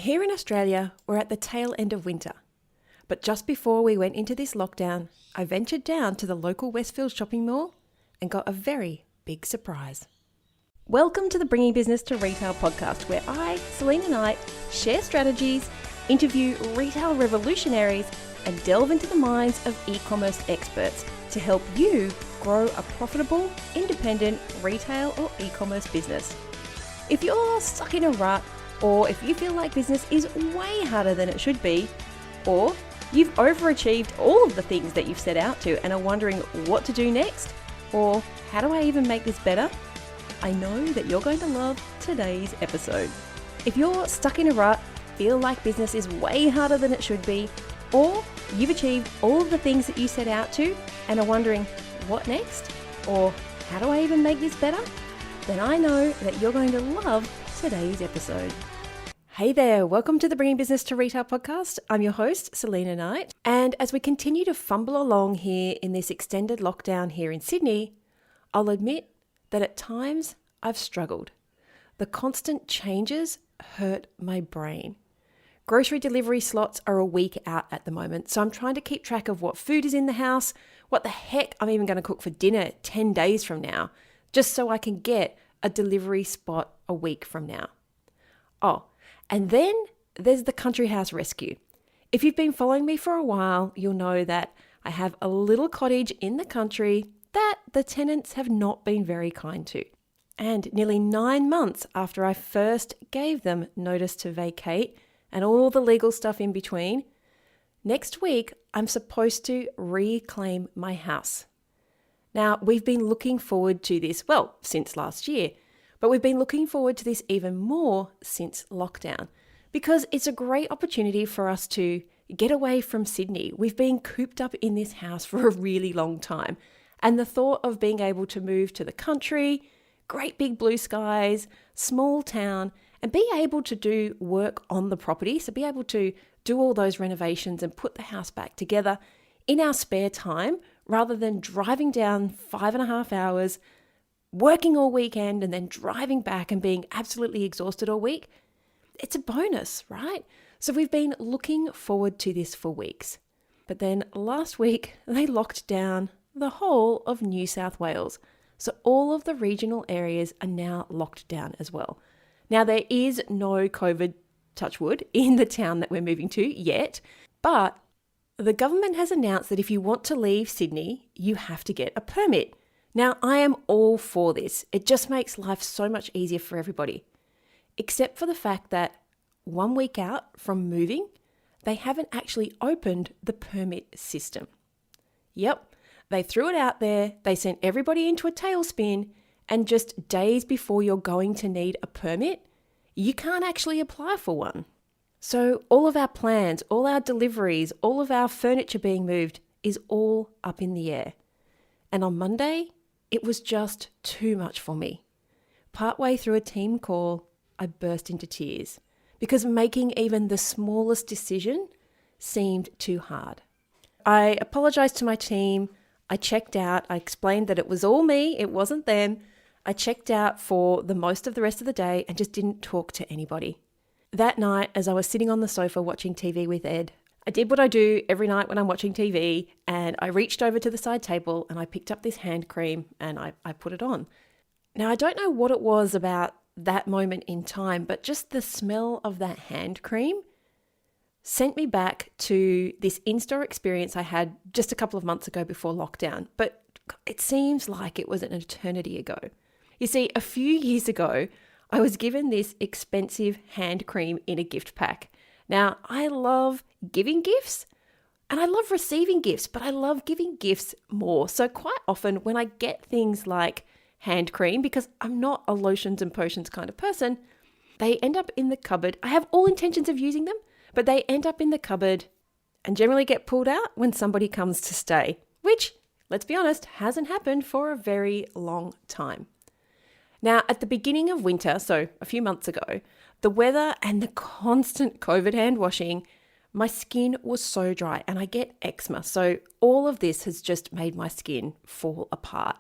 Here in Australia, we're at the tail end of winter. But just before we went into this lockdown, I ventured down to the local Westfield shopping mall and got a very big surprise. Welcome to the Bringing Business to Retail podcast, where I, Selena Knight, share strategies, interview retail revolutionaries, and delve into the minds of e-commerce experts to help you grow a profitable, independent retail or e-commerce business. If you're stuck in a rut, or if you feel like business is way harder than it should be, or you've overachieved all of the things that you've set out to and are wondering what to do next, or how do I even make this better? I know that you're going to love today's episode. If you're stuck in a rut, feel like business is way harder than it should be, or you've achieved all of the things that you set out to and are wondering what next, or how do I even make this better, then I know that you're going to love today's episode. Hey there, welcome to the Bringing Business to Retail podcast. I'm your host, Selena Knight. And as we continue to fumble along here in this extended lockdown here in Sydney, I'll admit that at times I've struggled. The constant changes hurt my brain. Grocery delivery slots are a week out at the moment, so I'm trying to keep track of what food is in the house, what the heck I'm even going to cook for dinner 10 days from now, just so I can get a delivery spot a week from now. Oh, and then there's the country house rescue. If you've been following me for a while, you'll know that I have a little cottage in the country that the tenants have not been very kind to. And nearly 9 months after I first gave them notice to vacate and all the legal stuff in between, next week I'm supposed to reclaim my house. Now, we've been looking forward to this, well, since last year, but we've been looking forward to this even more since lockdown because it's a great opportunity for us to get away from Sydney. We've been cooped up in this house for a really long time. And the thought of being able to move to the country, great big blue skies, small town, and be able to do work on the property, so be able to do all those renovations and put the house back together in our spare time, rather than driving down 5.5 hours, working all weekend, and then driving back and being absolutely exhausted all week. It's a bonus, right? So we've been looking forward to this for weeks. But then last week, they locked down the whole of New South Wales. So all of the regional areas are now locked down as well. Now, there is no COVID, touch wood, in the town that we're moving to yet, but the government has announced that if you want to leave Sydney, you have to get a permit. Now, I am all for this. It just makes life so much easier for everybody, except for the fact that 1 week out from moving, they haven't actually opened the permit system. Yep. They threw it out there, they sent everybody into a tailspin, and just days before you're going to need a permit, you can't actually apply for one. So all of our plans, all our deliveries, all of our furniture being moved is all up in the air. And on Monday, it was just too much for me. Partway through a team call, I burst into tears because making even the smallest decision seemed too hard. I apologized to my team. I checked out. I explained that it was all me. It wasn't them. I checked out for the most of the rest of the day and just didn't talk to anybody. That night, as I was sitting on the sofa watching TV with Ed, I did what I do every night when I'm watching TV, and I reached over to the side table and I picked up this hand cream and I put it on. Now, I don't know what it was about that moment in time, but just the smell of that hand cream sent me back to this in-store experience I had just a couple of months ago before lockdown, but it seems like it was an eternity ago. You see, a few years ago, I was given this expensive hand cream in a gift pack. Now, I love giving gifts and I love receiving gifts, but I love giving gifts more. So quite often when I get things like hand cream, because I'm not a lotions and potions kind of person, they end up in the cupboard. I have all intentions of using them, but they end up in the cupboard and generally get pulled out when somebody comes to stay, which, let's be honest, hasn't happened for a very long time. Now, at the beginning of winter, so a few months ago, the weather and the constant COVID hand washing, my skin was so dry and I get eczema. So all of this has just made my skin fall apart.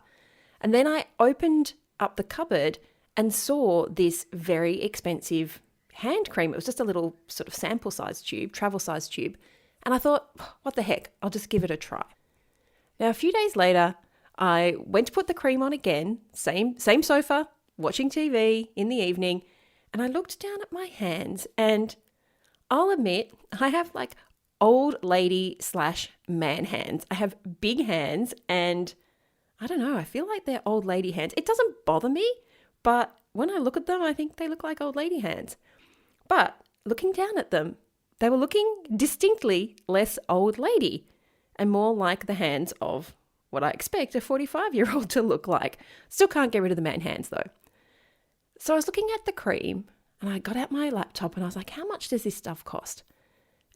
And then I opened up the cupboard and saw this very expensive hand cream. It was just a little sort of sample size tube, travel size tube. And I thought, what the heck, I'll just give it a try. Now, a few days later, I went to put the cream on again, same sofa, watching TV in the evening, and I looked down at my hands, and I'll admit, I have like old lady / man hands. I have big hands, and I don't know, I feel like they're old lady hands. It doesn't bother me, but when I look at them, I think they look like old lady hands. But looking down at them, they were looking distinctly less old lady and more like the hands of what I expect a 45-year-old to look like. Still can't get rid of the man hands though. So I was looking at the cream and I got out my laptop and I was like, how much does this stuff cost?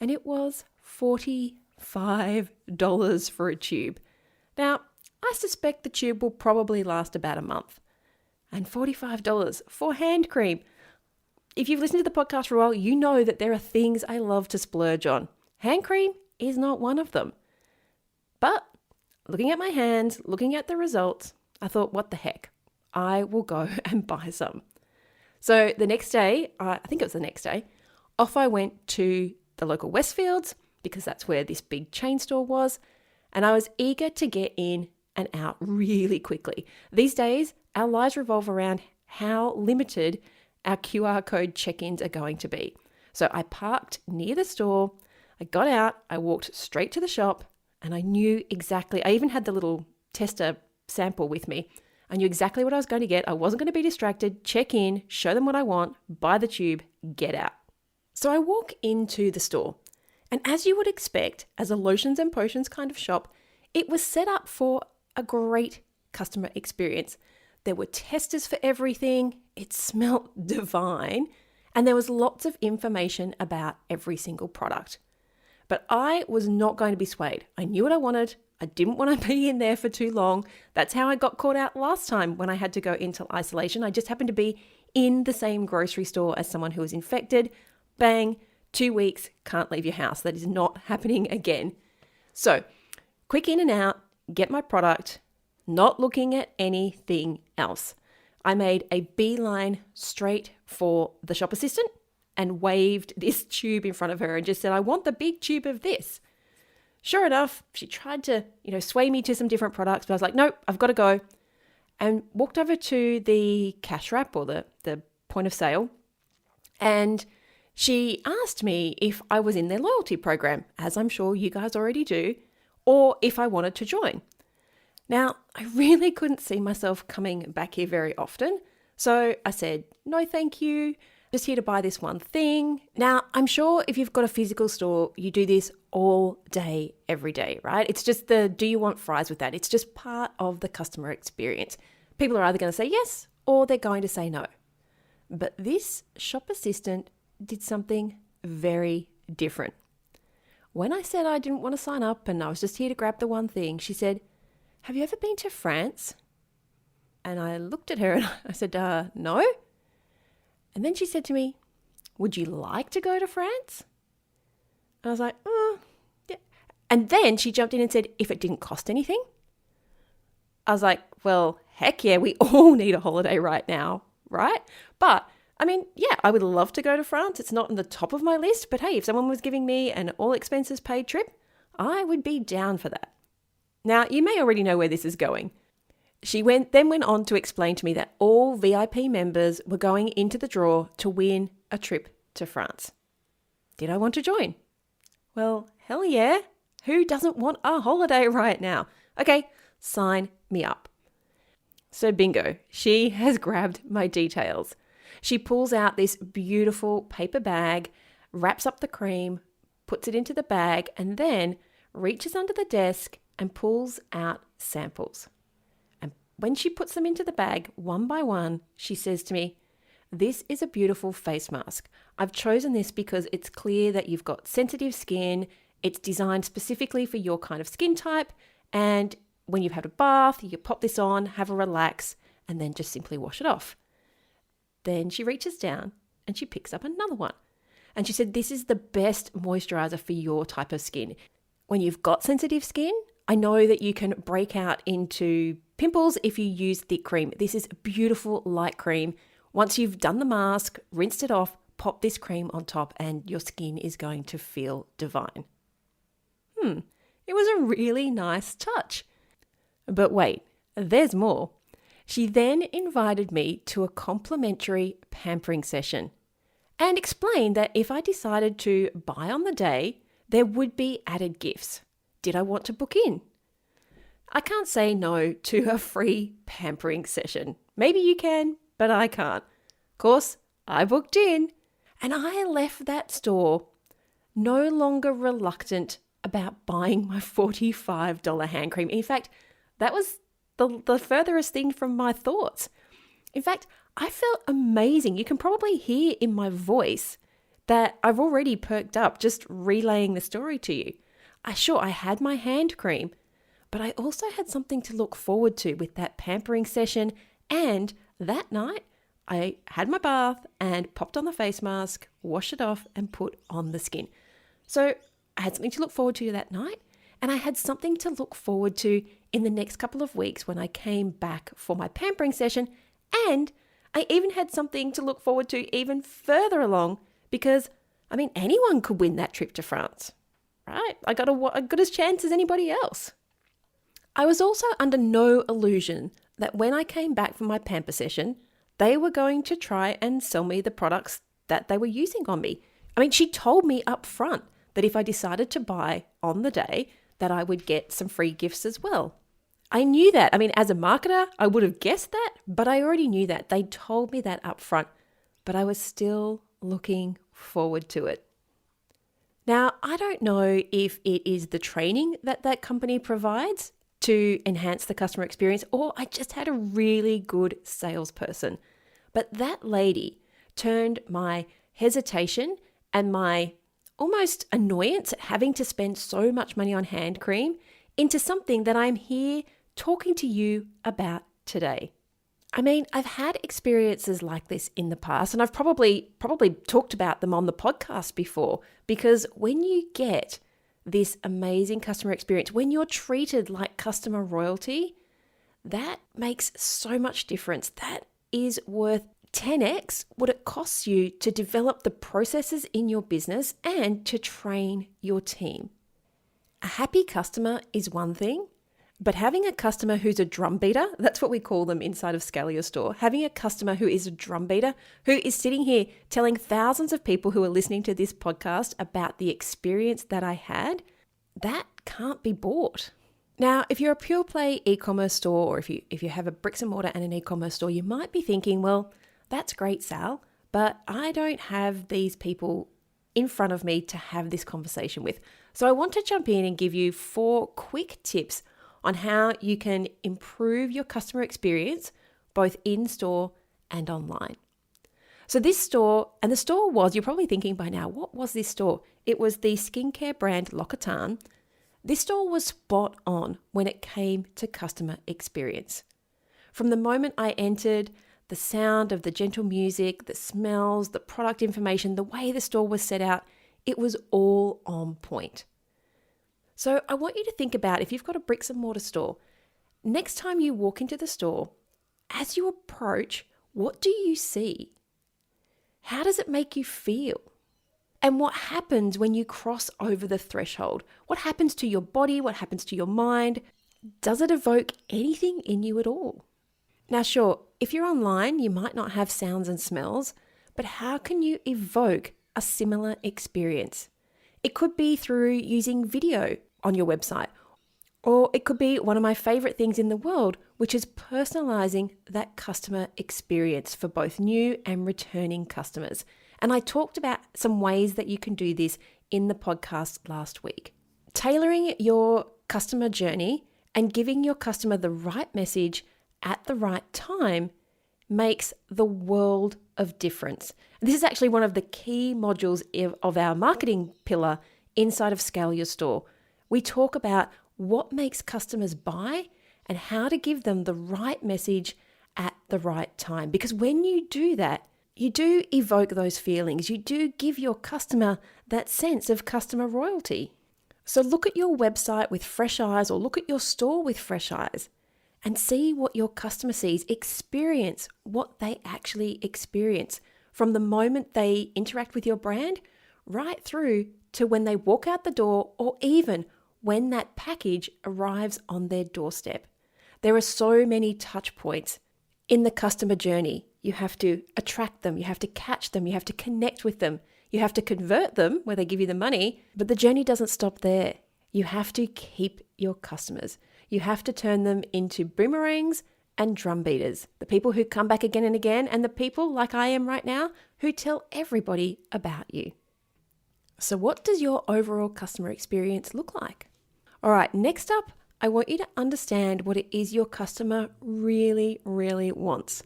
And it was $45 for a tube. Now, I suspect the tube will probably last about a month. And $45 for hand cream. If you've listened to the podcast for a while, you know that there are things I love to splurge on. Hand cream is not one of them. But looking at my hands, looking at the results, I thought, what the heck? I will go and buy some. So the next day, I think it was the next day, off I went to the local Westfields because that's where this big chain store was. And I was eager to get in and out really quickly. These days, our lives revolve around how limited our QR code check-ins are going to be. So I parked near the store, I got out, I walked straight to the shop, and I knew exactly, I even had the little tester sample with me. I knew exactly what I was going to get. I wasn't going to be distracted, check in, show them what I want, buy the tube, get out. So I walk into the store, and as you would expect, as a lotions and potions kind of shop, it was set up for a great customer experience. There were testers for everything. It smelled divine. And there was lots of information about every single product. But I was not going to be swayed. I knew what I wanted. I didn't want to be in there for too long. That's how I got caught out last time when I had to go into isolation. I just happened to be in the same grocery store as someone who was infected. Bang, 2 weeks, can't leave your house. That is not happening again. So, quick in and out, get my product, not looking at anything else. I made a beeline straight for the shop assistant and waved this tube in front of her and just said, I want the big tube of this. Sure enough, she tried to, sway me to some different products, but I was like, nope, I've got to go. And walked over to the cash wrap or the point of sale. And she asked me if I was in their loyalty program, as I'm sure you guys already do, or if I wanted to join. Now, I really couldn't see myself coming back here very often. So I said, no, thank you. Just here to buy this one thing. Now, I'm sure if you've got a physical store, you do this all day, every day, right? It's just do you want fries with that? It's just part of the customer experience. People are either going to say yes or they're going to say no. But this shop assistant did something very different. When I said I didn't want to sign up and I was just here to grab the one thing, she said, have you ever been to France? And I looked at her and I said, no. And then she said to me, would you like to go to France? And I was like, yeah. And then she jumped in and said, if it didn't cost anything? I was like, well, heck yeah, we all need a holiday right now, right? But I mean, yeah, I would love to go to France. It's not on the top of my list, but hey, if someone was giving me an all expenses paid trip, I would be down for that. Now, you may already know where this is going. She then went on to explain to me that all VIP members were going into the draw to win a trip to France. Did I want to join? Well, hell yeah. Who doesn't want a holiday right now? Okay, sign me up. So bingo, she has grabbed my details. She pulls out this beautiful paper bag, wraps up the cream, puts it into the bag, and then reaches under the desk and pulls out samples. And when she puts them into the bag, one by one, she says to me, this is a beautiful face mask. I've chosen this because it's clear that you've got sensitive skin. It's designed specifically for your kind of skin type. And when you've had a bath, you pop this on, have a relax, and then just simply wash it off. Then she reaches down and she picks up another one. And she said, this is the best moisturizer for your type of skin. When you've got sensitive skin, I know that you can break out into pimples if you use thick cream. This is beautiful light cream. Once you've done the mask, rinsed it off, pop this cream on top and your skin is going to feel divine. It was a really nice touch. But wait, there's more. She then invited me to a complimentary pampering session and explained that if I decided to buy on the day, there would be added gifts. Did I want to book in? I can't say no to a free pampering session. Maybe you can, but I can't. Of course, I booked in and I left that store no longer reluctant about buying my $45 hand cream. In fact, that was the furthest thing from my thoughts. In fact, I felt amazing. You can probably hear in my voice that I've already perked up just relaying the story to you. I had my hand cream, but I also had something to look forward to with that pampering session. And that night, I had my bath and popped on the face mask, washed it off and put on the skin. So I had something to look forward to that night, and I had something to look forward to in the next couple of weeks when I came back for my pampering session. And I even had something to look forward to even further along because, anyone could win that trip to France, right? I got a good as chance as anybody else. I was also under no illusion that when I came back from my pamper session, they were going to try and sell me the products that they were using on me. She told me up front that if I decided to buy on the day, that I would get some free gifts as well. I knew that. As a marketer, I would have guessed that, but I already knew that. They told me that up front, but I was still looking forward to it. Now, I don't know if it is the training that company provides to enhance the customer experience, or I just had a really good salesperson. But that lady turned my hesitation and my almost annoyance at having to spend so much money on hand cream into something that I'm here talking to you about today. I've had experiences like this in the past, and I've probably talked about them on the podcast before, because when you get this amazing customer experience, when you're treated like customer royalty, that makes so much difference. That is worth 10x what it costs you to develop the processes in your business and to train your team. A happy customer is one thing, but having a customer who's a drumbeater, that's what we call them inside of Scale Your Store, having a customer who is a drumbeater, who is sitting here telling thousands of people who are listening to this podcast about the experience that I had, that can't be bought. Now, if you're a pure play e-commerce store, or if you have a bricks and mortar and an e-commerce store, you might be thinking, well, that's great, Sal, but I don't have these people in front of me to have this conversation with. So I want to jump in and give you 4 quick tips on how you can improve your customer experience, both in-store and online. So this store, and the store was, you're probably thinking by now, what was this store? It was the skincare brand L'Occitane. This store was spot on when it came to customer experience. From the moment I entered, the sound of the gentle music, the smells, the product information, the way the store was set out, it was all on point. So I want you to think about, if you've got a bricks and mortar store, next time you walk into the store, as you approach, what do you see? How does it make you feel? And what happens when you cross over the threshold? What happens to your body? What happens to your mind? Does it evoke anything in you at all? Now, sure, if you're online, you might not have sounds and smells, but how can you evoke a similar experience? It could be through using video on your website, or it could be one of my favorite things in the world, which is personalizing that customer experience for both new and returning customers. And I talked about some ways that you can do this in the podcast last week. Tailoring your customer journey and giving your customer the right message at the right time makes the world of difference. This is actually one of the key modules of our marketing pillar inside of Scale Your Store. We talk about what makes customers buy and how to give them the right message at the right time. Because when you do that, you do evoke those feelings. You do give your customer that sense of customer royalty. So look at your website with fresh eyes, or look at your store with fresh eyes, and see what your customer sees. Experience what they actually experience from the moment they interact with your brand right through to when they walk out the door, or even when that package arrives on their doorstep. There are so many touch points in the customer journey. You have to attract them, you have to catch them, you have to connect with them, you have to convert them where they give you the money, but the journey doesn't stop there. You have to keep your customers. You have to turn them into boomerangs and drumbeaters, the people who come back again and again, and the people like I am right now who tell everybody about you. So what does your overall customer experience look like? All right, next up, I want you to understand what it is your customer really, really wants.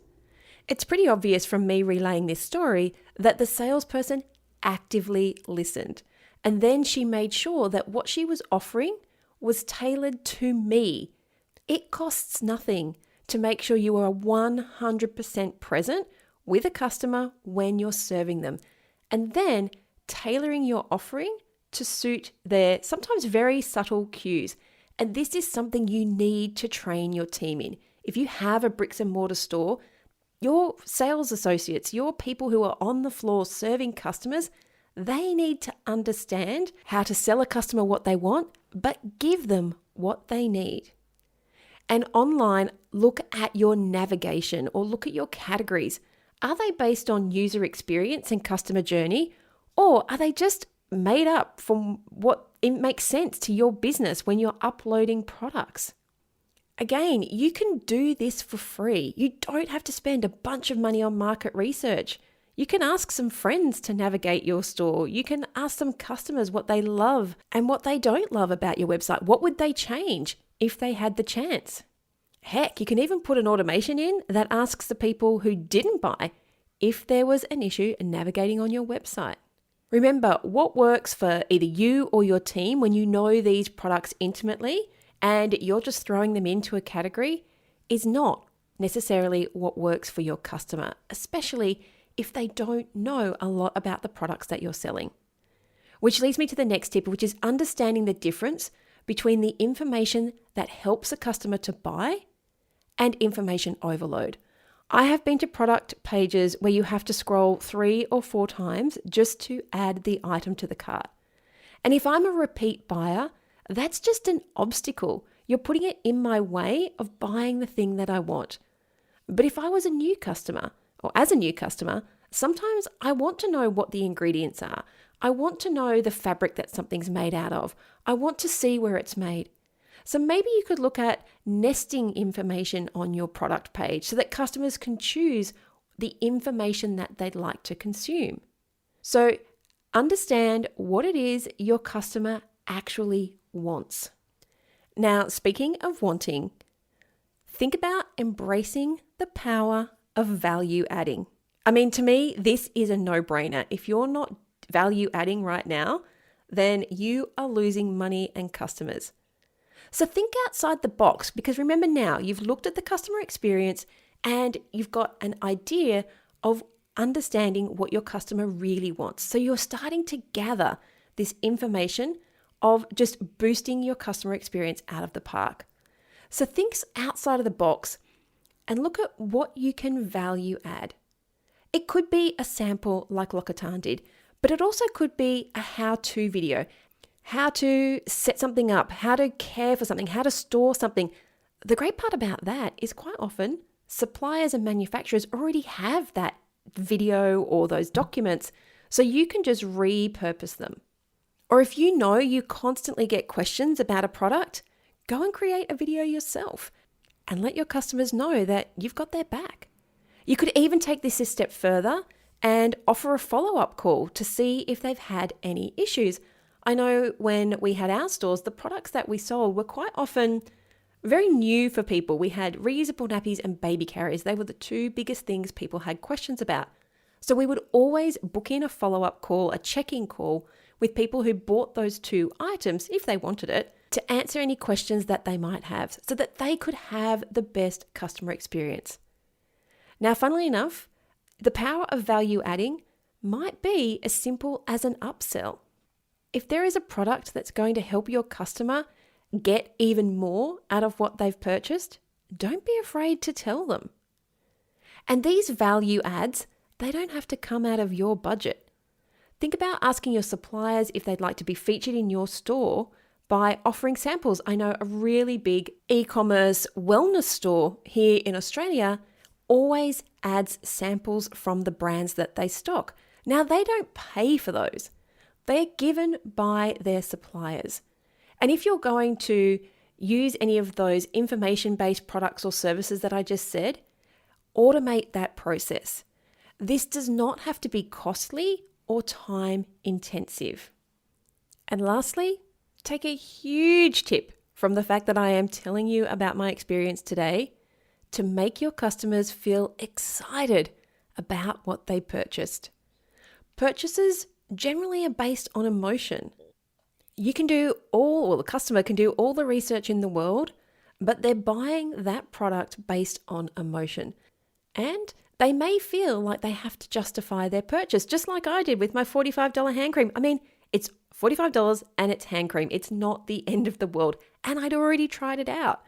It's pretty obvious from me relaying this story that the salesperson actively listened, and then she made sure that what she was offering was tailored to me. It costs nothing to make sure you are 100% present with a customer when you're serving them, and then tailoring your offering to suit their sometimes very subtle cues. And this is something you need to train your team in. If you have a bricks and mortar store, your sales associates, your people who are on the floor serving customers, they need to understand how to sell a customer what they want, but give them what they need. And online, look at your navigation or look at your categories. Are they based on user experience and customer journey, or are they just made up from what it makes sense to your business when you're uploading products? Again, you can do this for free. You don't have to spend a bunch of money on market research. You can ask some friends to navigate your store. You can ask some customers what they love and what they don't love about your website. What would they change if they had the chance? Heck, you can even put an automation in that asks the people who didn't buy if there was an issue navigating on your website. Remember, what works for either you or your team when you know these products intimately and you're just throwing them into a category is not necessarily what works for your customer, especially if they don't know a lot about the products that you're selling. Which leads me to the next tip, which is understanding the difference between the information that helps a customer to buy and information overload. I have been to product pages where you have to scroll 3 or 4 times just to add the item to the cart. And if I'm a repeat buyer, that's just an obstacle. You're putting it in my way of buying the thing that I want. But if I was a new customer, or as a new customer, sometimes I want to know what the ingredients are. I want to know the fabric that something's made out of. I want to see where it's made. So maybe you could look at nesting information on your product page so that customers can choose the information that they'd like to consume. So understand what it is your customer actually wants. Now, speaking of wanting, think about embracing the power of value adding. I mean, to me, this is a no-brainer. If you're not value adding right now, then you are losing money and customers. So think outside the box, because remember now, you've looked at the customer experience and you've got an idea of understanding what your customer really wants. So you're starting to gather this information of just boosting your customer experience out of the park. So think outside of the box and look at what you can value add. It could be a sample like L'Occitane did, but it also could be a how-to video. How to set something up, how to care for something, how to store something. The great part about that is quite often suppliers and manufacturers already have that video or those documents, so you can just repurpose them. Or if you know you constantly get questions about a product, go and create a video yourself and let your customers know that you've got their back. You could even take this a step further and offer a follow-up call to see if they've had any issues. I know when we had our stores, the products that we sold were quite often very new for people. We had reusable nappies and baby carriers. They were the 2 biggest things people had questions about. So we would always book in a follow-up call, a check-in call with people who bought those 2 items, if they wanted it, to answer any questions that they might have so that they could have the best customer experience. Now, funnily enough, the power of value adding might be as simple as an upsell. If there is a product that's going to help your customer get even more out of what they've purchased, don't be afraid to tell them. And these value adds, they don't have to come out of your budget. Think about asking your suppliers if they'd like to be featured in your store by offering samples. I know a really big e-commerce wellness store here in Australia always adds samples from the brands that they stock. Now, they don't pay for those. They're given by their suppliers. And if you're going to use any of those information-based products or services that I just said, automate that process. This does not have to be costly or time intensive. And lastly, take a huge tip from the fact that I am telling you about my experience today to make your customers feel excited about what they purchased. Purchases generally are based on emotion. The customer can do all the research in the world, but they're buying that product based on emotion. And they may feel like they have to justify their purchase, just like I did with my $45 hand cream. I mean, it's $45 and it's hand cream. It's not the end of the world. And I'd already tried it out.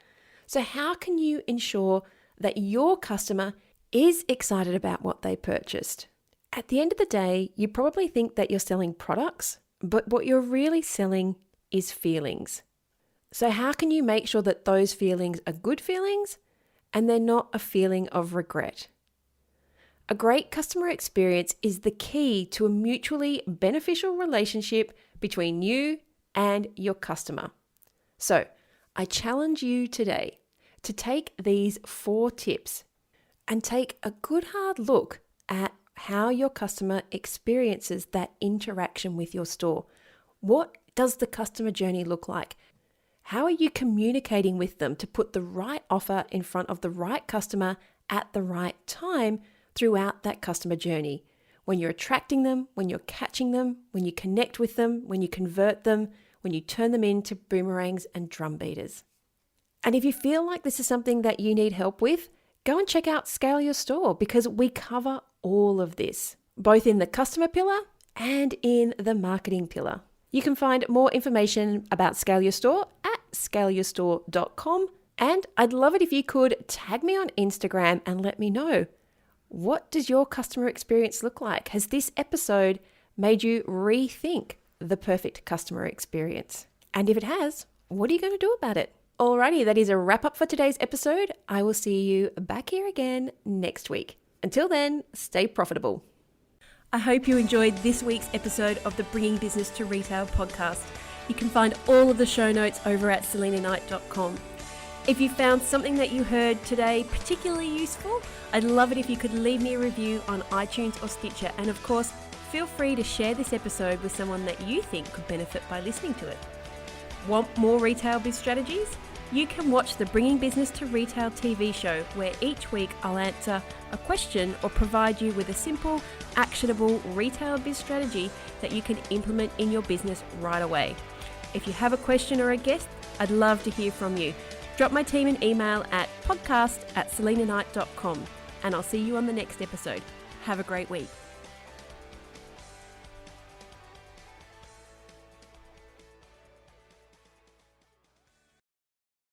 So how can you ensure that your customer is excited about what they purchased? At the end of the day, you probably think that you're selling products, but what you're really selling is feelings. So how can you make sure that those feelings are good feelings and they're not a feeling of regret? A great customer experience is the key to a mutually beneficial relationship between you and your customer. So I challenge you today to take these 4 tips and take a good hard look at how your customer experiences that interaction with your store. What does the customer journey look like? How are you communicating with them to put the right offer in front of the right customer at the right time throughout that customer journey? When you're attracting them, when you're catching them, when you connect with them, when you convert them, when you turn them into boomerangs and drum beaters. And if you feel like this is something that you need help with, go and check out Scale Your Store, because we cover all of this, both in the customer pillar and in the marketing pillar. You can find more information about Scale Your Store at scaleyourstore.com. And I'd love it if you could tag me on Instagram and let me know, what does your customer experience look like? Has this episode made you rethink the perfect customer experience? And if it has, what are you going to do about it? Alrighty, that is a wrap up for today's episode. I will see you back here again next week. Until then, stay profitable. I hope you enjoyed this week's episode of the Bringing Business to Retail podcast. You can find all of the show notes over at selinaknight.com. If you found something that you heard today particularly useful, I'd love it if you could leave me a review on iTunes or Stitcher. And of course, feel free to share this episode with someone that you think could benefit by listening to it. Want more retail biz strategies? You can watch the Bringing Business to Retail TV show, where each week I'll answer a question or provide you with a simple, actionable retail biz strategy that you can implement in your business right away. If you have a question or a guest, I'd love to hear from you. Drop my team an email at podcast@selinaknight.com, and I'll see you on the next episode. Have a great week.